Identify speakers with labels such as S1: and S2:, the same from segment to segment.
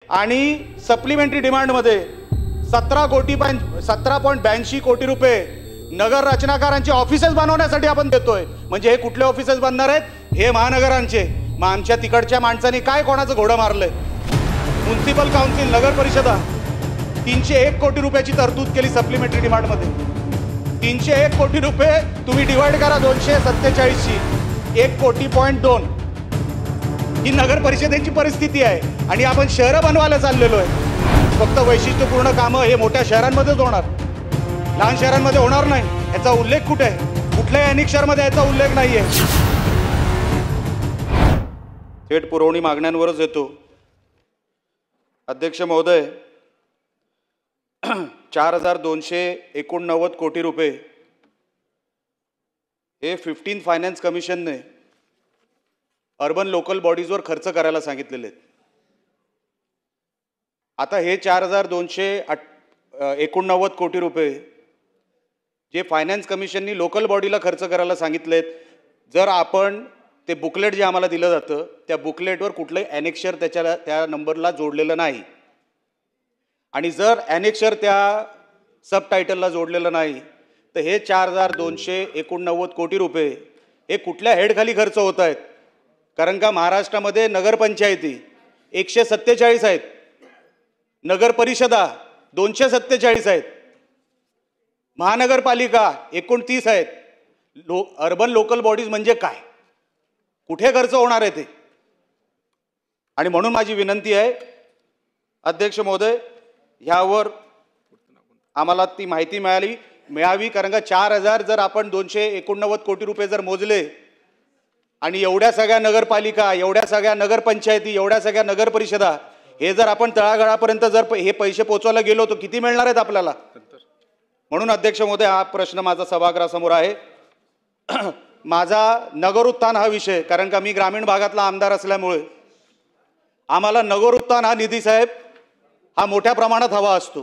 S1: आणि सप्लिमेंटरी डिमांडमध्ये 17.82 कोटी रुपये नगर रचनाकारांची ऑफिसेस बनवण्यासाठी आपण देतोय। म्हणजे हे कुठले ऑफिसेस बनणार आहेत? हे महानगरांचे। मग आमच्या तिकडच्या माणसांनी काय कोणाचं घोडं मारलंय? म्युन्सिपल काउन्सिल, नगर परिषदा 301 कोटी रुपयाची तरतूद केली सप्लिमेंटरी डिमांडमध्ये। 301 कोटी रुपये तुम्ही डिवाइड करा 247 ची, 1.2 ही नगर परिषदेची परिस्थिती आहे। आणि आपण शहरं बनवायला चाललेलो आहे। फक्त वैशिष्ट्यपूर्ण कामं हे मोठ्या शहरांमध्येच होणार, लहान शहरांमध्ये होणार नाही। याचा उल्लेख कुठे आहे? कुठल्याही अनेक शहरामध्ये याचा उल्लेख नाहीये। थेट पुरवणी मागण्यांवरच येतो। अध्यक्ष महोदय, 4289 कोटी रुपये हे 15 फायनान्स कमिशनने अर्बन लोकल बॉडीजवर खर्च करायला सांगितलेले आहेत। आता हे 4289 कोटी रुपये जे फायनान्स कमिशननी लोकल बॉडीला खर्च करायला सांगितलेत, जर आपण ते बुकलेट जे आम्हाला दिलं जातं त्या बुकलेटवर कुठलंही ॲनेक्शर त्या नंबरला जोडलेलं नाही, आणि जर ॲनेक्शर त्या सब टायटलला जोडलेलं नाही तर हे 4289 कोटी रुपये हे कुठल्या हेडखाली खर्च होत आहेत? कारण का महाराष्ट्रामध्ये नगरपंचायती 147 आहेत, नगर परिषदा 247 आहेत, महानगरपालिका 29 आहेत। अर्बन लोकल बॉडीज म्हणजे काय? कुठे खर्च होणार आहे ते? आणि म्हणून माझी विनंती आहे अध्यक्ष महोदय, ह्यावर आम्हाला ती माहिती मिळावी। कारण का 4000 जर आपण 289 कोटी रुपये जर मोजले आणि एवढ्या सगळ्या नगरपालिका, एवढ्या सगळ्या नगरपंचायती, एवढ्या सगळ्या नगर परिषदा, हे जर आपण तळागाळापर्यंत जर हे पैसे पोहोचवायला गेलो तर किती मिळणार आहेत आपल्याला? म्हणून अध्यक्ष महोदय, हा प्रश्न माझा सभागृहासमोर आहे। माझा नगर उत्थान हा विषय, कारण का मी ग्रामीण भागातला आमदार असल्यामुळे आम्हाला नगर उत्थान हा निधी साहेब हा मोठ्या प्रमाणात हवा असतो।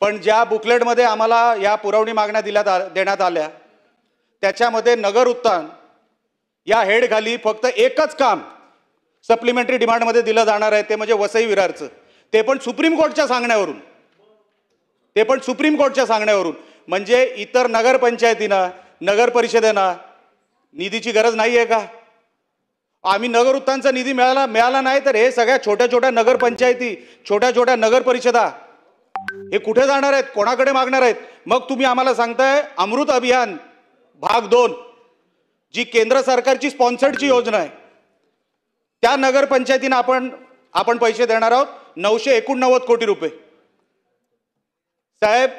S1: पण ज्या बुकलेटमध्ये आम्हाला या पुरवणी मागण्या देण्यात आल्या त्याच्यामध्ये नगर उत्थान या हेडखाली फक्त एकच काम सप्लिमेंटरी डिमांडमध्ये दिलं जाणार आहे, ते म्हणजे वसई विरारचं। ते पण सुप्रीम कोर्टच्या सांगण्यावरून। म्हणजे इतर नगरपंचायतींना, नगर परिषदेना निधीची गरज नाही आहे का? आम्ही नगर उत्थानचा निधी मिळाला नाही तर हे सगळ्या छोट्या छोट्या नगरपंचायती, छोट्या छोट्या नगर परिषदा हे कुठे जाणार आहेत? कोणाकडे मागणार आहेत? मग तुम्ही आम्हाला सांगताय अमृत अभियान भाग 2 जी केंद्र सरकारची स्पॉन्सर्डची योजना आहे, त्या नगरपंचायतींना आपण पैसे देणार आहोत 989 कोटी रुपये। साहेब,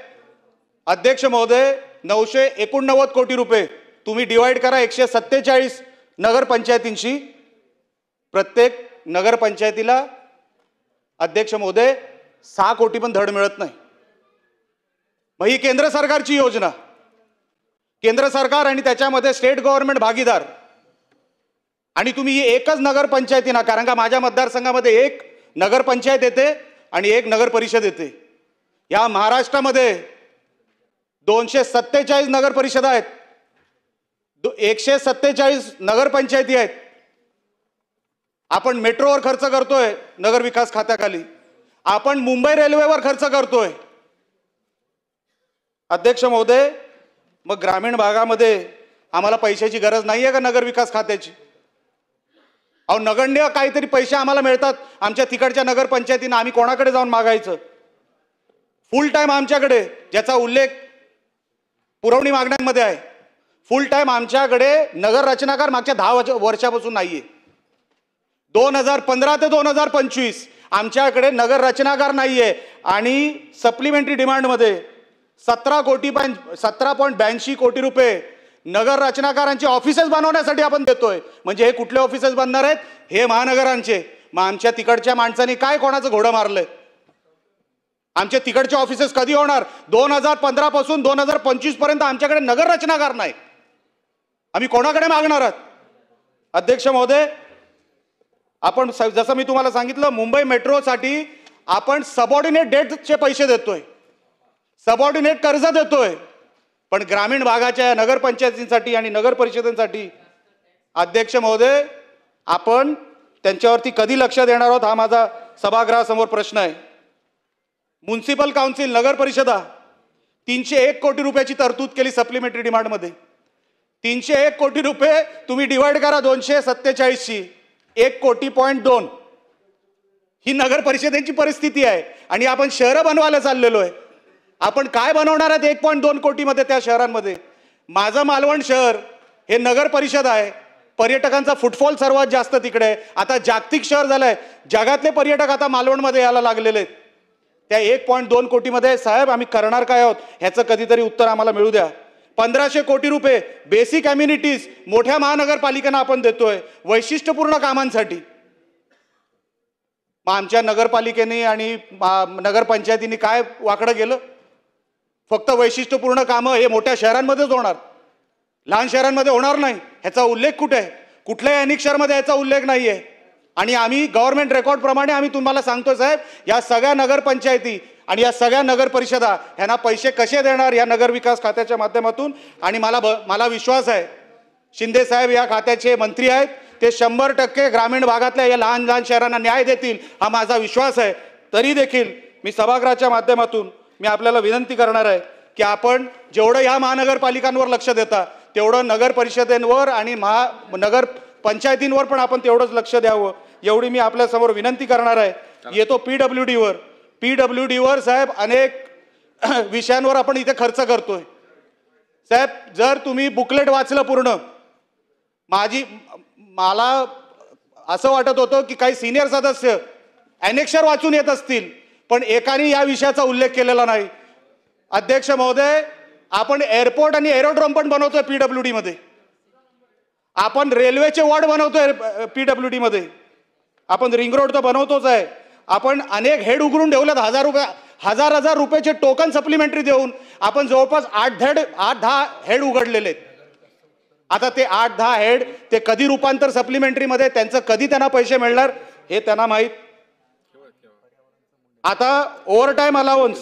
S1: अध्यक्ष महोदय, 989 कोटी रुपये तुम्ही डिवाइड करा 147 नगरपंचायतींशी। प्रत्येक नगरपंचायतीला अध्यक्ष महोदय 6 कोटी पण धड मिळत नाही। मग ही केंद्र सरकारची योजना, केंद्र सरकार आणि त्याच्यामध्ये स्टेट गव्हर्नमेंट भागीदार, आणि तुम्ही एकच नगरपंचायतीना, कारण का माझ्या मतदारसंघामध्ये एक नगरपंचायत येते आणि एक नगर परिषद येते। या महाराष्ट्रामध्ये 247 नगर परिषदा आहेत, 147 नगरपंचायती आहेत। आपण मेट्रोवर खर्च करतोय नगर विकास खात्याखाली, आपण मुंबई रेल्वेवर खर्च करतोय। अध्यक्ष महोदय, मग ग्रामीण भागामध्ये आम्हाला पैशाची गरज नाहीये का नगर विकास खात्याची? अहो, नगण्य काहीतरी पैसे आम्हाला मिळतात आमच्या तिकडच्या नगरपंचायतींना, आम्ही कोणाकडे जाऊन मागायचं? फुल टाइम आमच्याकडे, ज्याचा उल्लेख पुरवणी मागण्यांमध्ये आहे, फुल टाइम आमच्याकडे नगर रचनाकार मागच्या 10 वर्षापासून नाहीये। 2015 ते 2025 आमच्याकडे नगर रचनाकार नाहीये, आणि सप्लिमेंटरी डिमांडमध्ये 17.82 कोटी रुपये नगर रचनाकारांची ऑफिसेस बनवण्यासाठी आपण देतोय। म्हणजे हे कुठले ऑफिसेस बनणार आहेत? हे महानगरांचे। मग आमच्या तिकडच्या माणसांनी काय कोणाचं घोडं मारलंय? आमच्या तिकडचे ऑफिसेस कधी होणार? 2015 पासून 2025 पर्यंत आमच्याकडे नगर रचनाकार नाही। आम्ही कोणाकडे मागणार आहात? अध्यक्ष महोदय, आपण जसं मी तुम्हाला सांगितलं, मुंबई मेट्रोसाठी आपण सबऑर्डिनेट डेटचे पैसे देतोय, सबऑर्डिनेट कर्ज देतोय, पण ग्रामीण भागाच्या नगरपंचायतींसाठी आणि नगर परिषदांसाठी अध्यक्ष महोदय आपण त्यांच्यावरती कधी लक्ष देणार आहोत हा माझा सभागृहासमोर प्रश्न आहे. म्युन्सिपल काउन्सिल नगर परिषदा 301 कोटी रुपयाची तरतूद केली सप्लिमेंटरी डिमांडमध्ये. 301 कोटी रुपये तुम्ही डिवाइड करा 247शी, 1.2 ही नगर परिषदेची परिस्थिती आहे. आणि आपण शहरं बनवायला चाललेलो आहे. आपण काय बनवणार आहेत 1.2 कोटीमध्ये त्या शहरांमध्ये? माझं मालवण शहर हे नगर परिषद आहे. पर्यटकांचा फुटफॉल सर्वात जास्त तिकडे आहे. आता जागतिक शहर झालंय. जगातले पर्यटक आता मालवणमध्ये यायला लागलेले आहेत. त्या 1.2 कोटीमध्ये साहेब आम्ही करणार काय आहोत ह्याचं कधीतरी उत्तर आम्हाला मिळू द्या. 1500 कोटी रुपये बेसिक अम्युनिटीज मोठ्या महानगरपालिकांना आपण देतोय वैशिष्ट्यपूर्ण कामांसाठी. मग आमच्या नगरपालिकेने आणि नगरपंचायतींनी काय वाकडं केलं? फक्त वैशिष्ट्यपूर्ण कामं हे मोठ्या शहरांमध्येच होणार, लहान शहरांमध्ये होणार नाही. ह्याचा उल्लेख कुठे आहे? कुठल्याही अनेक शहरामध्ये याचा उल्लेख नाही आहे. आणि आम्ही गव्हर्नमेंट रेकॉर्ड प्रमाणे आम्ही तुम्हाला सांगतो साहेब, या सगळ्या नगरपंचायती आणि या सगळ्या नगर परिषदा ह्यांना पैसे कसे देणार या नगर विकास खात्याच्या माध्यमातून. आणि मला विश्वास आहे शिंदे साहेब या खात्याचे मंत्री आहेत, ते 100% ग्रामीण भागातल्या या लहान लहान शहरांना न्याय देतील हा माझा विश्वास आहे. तरी देखील मी सभागृहाच्या माध्यमातून मी आपल्याला विनंती करणार आहे की आपण जेवढं या महानगरपालिकांवर लक्ष देता तेवढं नगर परिषदेंवर आणि नगर पंचायतींवर पण आपण तेवढंच लक्ष द्यावं एवढी मी आपल्यासमोर विनंती करणार आहे. येतो पीडब्ल्यूडीवर साहेब अनेक विषयांवर आपण इथे खर्च करतोय. साहेब जर तुम्ही बुकलेट वाचलं पूर्ण, मला असं वाटत होतं की काही सिनियर सदस्य ॲनेक्शर वाचून येत असतील, पण एकाने या विषयाचा उल्लेख केलेला नाही. अध्यक्ष महोदय, आपण एअरपोर्ट आणि एरोड्रोम पण बनवतोय पीडब्ल्यूडी मध्ये. आपण रेल्वेचे वॉर्ड बनवतोय पीडब्ल्यूडी मध्ये. आपण रिंग रोड तर बनवतोच आहे. आपण अनेक हेड उघडून ठेवलेत. हजार रुपयाचे टोकन सप्लिमेंटरी देऊन आपण जवळपास 8-10 हेड उघडलेले आहेत. आता ते 8-10 हेड ते कधी रूपांतर सप्लिमेंटरी मध्ये त्यांचं कधी त्यांना पैसे मिळणार हे त्यांना माहीत. आता ओव्हरटाईम अलाउन्स,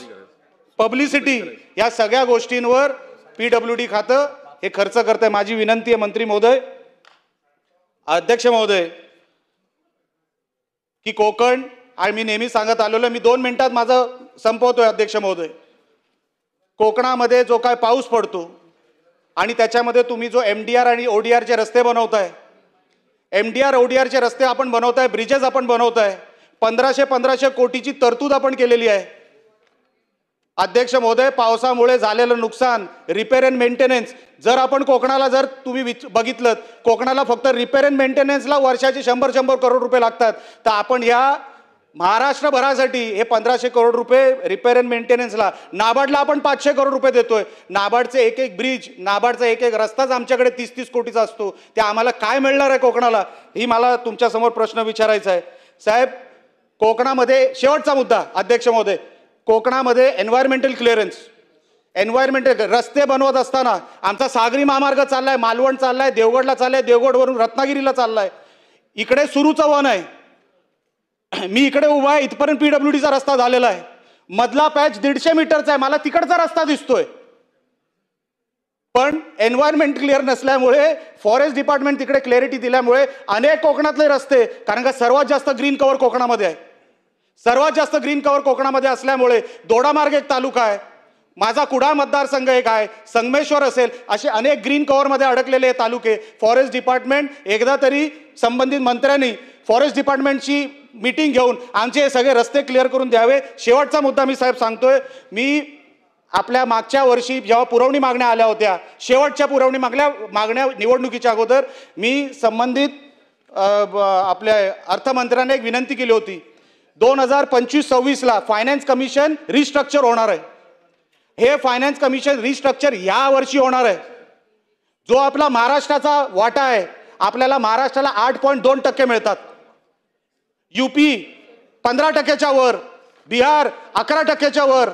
S1: पब्लिसिटी या सगळ्या गोष्टींवर पीडब्ल्यूडी खातं हे खर्च करतंय. माझी विनंती आहे मंत्री महोदय, अध्यक्ष महोदय, की कोकण आणि मी नेहमी सांगत आलेलो, मी 2 मिनिटात माझं संपवतोय अध्यक्ष महोदय. कोकणामध्ये जो काय पाऊस पडतो आणि त्याच्यामध्ये तुम्ही जो MDR आणि ODRचे रस्ते बनवताय, MDR ODRचे रस्ते आपण बनवताय, ब्रिजेस आपण बनवताय, 1500 कोटीची तरतूद आपण केलेली आहे. अध्यक्ष महोदय, पावसामुळे झालेलं नुकसान, रिपेअर अँड मेंटेनन्स, जर आपण कोकणाला जर तुम्ही बघितलं, कोकणाला फक्त रिपेअर अँड मेंटेनन्सला वर्षाचे 100 करोड रुपये लागतात. तर आपण या महाराष्ट्रभरासाठी हे 1500 करोड रुपये रिपेअर अँड मेंटेनन्सला, नाबार्डला आपण 500 करोड रुपये देतोय. नाबार्डचे एक ब्रिज, नाबार्डचा एक रस्ताच आमच्याकडे 30-30 कोटीचा असतो. ते आम्हाला काय मिळणार आहे कोकणाला, ही मला तुमच्यासमोर प्रश्न विचारायचा आहे. साहेब कोकणामध्ये शेवटचा मुद्दा, अध्यक्ष महोदय, कोकणामध्ये एन्व्हायरमेंटल क्लिअरन्स, रस्ते बनवत असताना आमचा सागरी महामार्ग चाललाय, मालवण चाललाय, देवगडला चाललाय, देवगडवरून रत्नागिरीला चाललाय, इकडे सुरूचं वन आहे. मी इकडे उभा आहे, इथपर्यंत पीडब्ल्यूडीचा रस्ता झालेला आहे. मधला पॅच 150 मीटरचा आहे, मला तिकडचा रस्ता दिसतोय. पण एन्व्हायरमेंट क्लिअर नसल्यामुळे, फॉरेस्ट डिपार्टमेंट तिकडे क्लॅरिटी दिल्यामुळे अनेक कोकणातले रस्ते, कारण का सर्वात जास्त ग्रीन कव्हर कोकणामध्ये आहे, सर्वात जास्त ग्रीन कव्हर कोकणामध्ये असल्यामुळे दोडामार्ग एक तालुका आहे, माझा कुडाळ मतदारसंघ एक आहे, संगमेश्वर असेल, असे अनेक ग्रीन कव्हरमध्ये अडकलेले तालुके. फॉरेस्ट डिपार्टमेंट एकदा तरी संबंधित मंत्र्यांनी फॉरेस्ट डिपार्टमेंटची मीटिंग घेऊन आमचे हे सगळे रस्ते क्लिअर करून द्यावे. शेवटचा मुद्दा मी साहेब सांगतोय, मी आपल्या मागच्या वर्षी जेव्हा पुरवणी मागण्या आल्या होत्या, शेवटच्या पुरवणी मागण्या निवडणुकीच्या अगोदर मी संबंधित आपल्या अर्थमंत्र्यांना एक विनंती केली होती. 2025-26ला फायनान्स कमिशन रिस्ट्रक्चर होणार आहे. हे फायनान्स कमिशन रिस्ट्रक्चर या वर्षी होणार आहे. जो आपला महाराष्ट्राचा वाटा आहे, आपल्याला महाराष्ट्राला 8.2% मिळतात, UP 15%च्या वर, बिहार 11%च्या वर.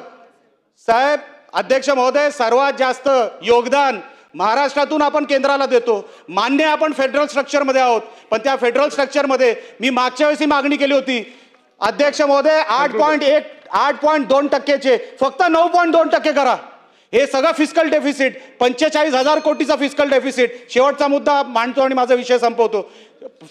S1: साहेब अध्यक्ष महोदय, सर्वात जास्त योगदान महाराष्ट्रातून आपण केंद्राला देतो. मान्य आपण फेडरल स्ट्रक्चरमध्ये आहोत, पण त्या फेडरल स्ट्रक्चरमध्ये मी मागच्या वेळेस मागणी केली होती अध्यक्ष महोदय, 8.2%चे फक्त 9.2% करा. हे सगळं फिस्कल डेफिसिट 45,000 कोटीचा फिस्कल डेफिसिट, शेवटचा मुद्दा मांडतो आणि माझा विषय संपवतो.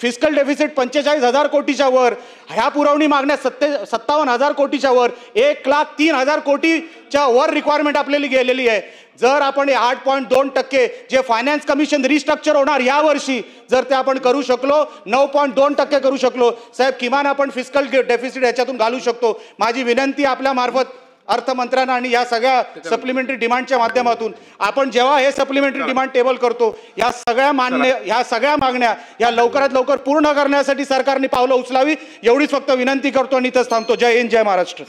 S1: फिस्कल डेफिसिट 45,000 कोटीच्या वर, ह्या पुरवणी मागण्या 57,000 कोटीच्या वर, 1,03,000 कोटीच्या वर रिक्वायरमेंट आपल्याला गेलेली आहे. जर आपण 8.2% जे फायनान्स कमिशन रिस्ट्रक्चर होणार या वर्षी जर ते आपण करू शकलो, 9.2% करू शकलो, साहेब किमान आपण फिस्कल डेफिसिट ह्याच्यातून घालू शकतो. माझी विनंती आपल्या मार्फत अर्थमंत्र्यांना आणि या सगळ्या सप्लिमेंटरी डिमांडच्या माध्यमातून आपण जेव्हा हे सप्लिमेंटरी डिमांड टेबल करतो, या सगळ्या मागण्या या लवकरात लवकर पूर्ण करण्यासाठी सरकारने पावलं उचलावी, एवढीच फक्त विनंती करतो आणि इथंच थांबतो. जय हिंद, जय महाराष्ट्र.